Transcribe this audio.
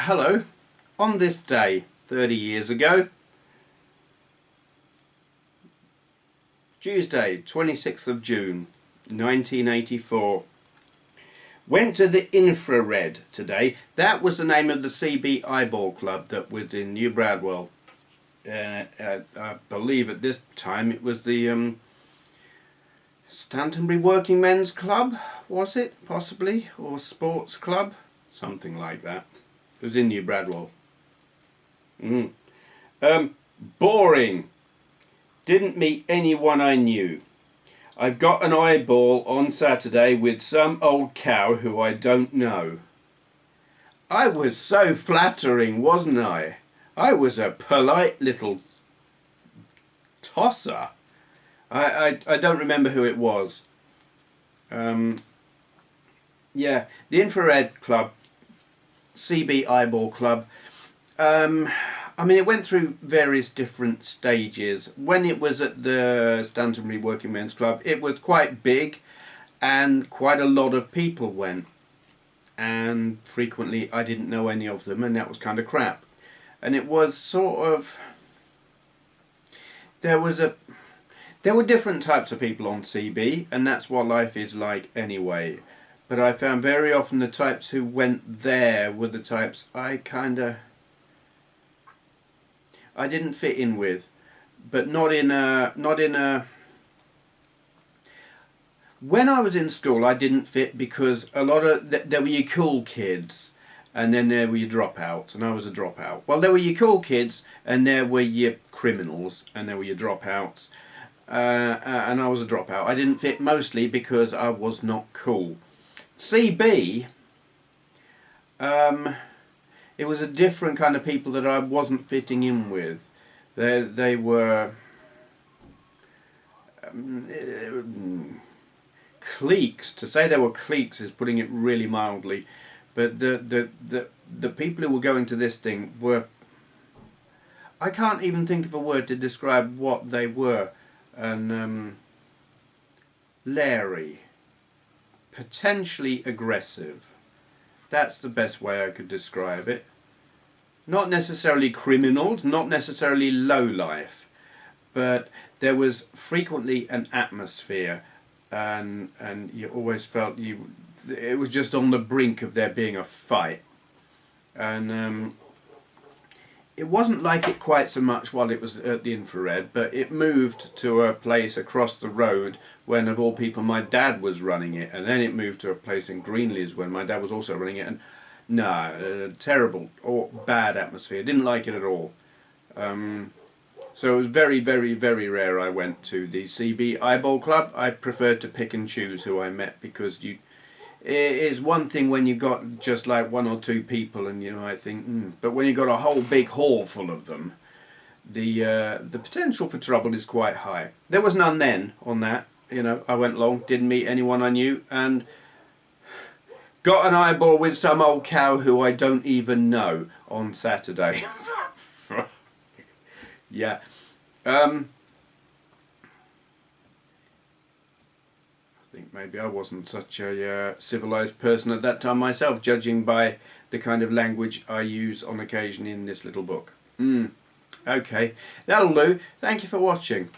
Hello, on this day 30 years ago, Tuesday 26th of June 1984, went to the Infrared today. That was the name of the CB Eyeball Club that was in New Bradwell. I believe at this time it was the Stantonbury Working Men's Club, was it? Possibly, or Sports Club, something like that. It was in New Bradwell. Boring. Didn't meet anyone I knew. I've got an eyeball on Saturday with some old cow who I don't know. I was so flattering, wasn't I? I was a polite little tosser. I don't remember who it was. Yeah, the Infrared Club, CB Eyeball Club. I mean, it went through various different stages. When it was at the Stantonbury Working Men's Club, it was quite big and quite a lot of people went. And frequently I didn't know any of them, and that was kind of crap. And it was sort of... There were different types of people on CB, and that's what life is like anyway. But I found very often the types who went there were the types I didn't fit in with, but not in a. When I was in school, I didn't fit because a lot of there were your cool kids, and then there were your dropouts, and I was a dropout. Well, there were your cool kids, and there were your criminals, and there were your dropouts, and I was a dropout. I didn't fit mostly because I was not cool. CB. It was a different kind of people that I wasn't fitting in with. They were cliques. To say they were cliques is putting it really mildly. But the people who were going to this thing were... I can't even think of a word to describe what they were. And leery, potentially aggressive. That's the best way I could describe it. Not necessarily criminals, not necessarily lowlife, but there was frequently an atmosphere, and you always felt it was just on the brink of there being a fight. And it wasn't like it quite so much while it was at the Infrared, but it moved to a place across the road when, of all people, my dad was running it, and then it moved to a place in Greenleys when my dad was also running it, and terrible or bad atmosphere. Didn't like it at all. So it was very, very, very rare I went to the CB Eyeball Club. I preferred to pick and choose who I met, because it's one thing when you've got just like one or two people and I think, but when you've got a whole big hall full of them, the potential for trouble is quite high. There was none then on that. I went along, didn't meet anyone I knew, and got an eyeball with some old cow who I don't even know on Saturday. Yeah. I think maybe I wasn't such a civilized person at that time myself, judging by the kind of language I use on occasion in this little book. Okay, that'll do. Thank you for watching.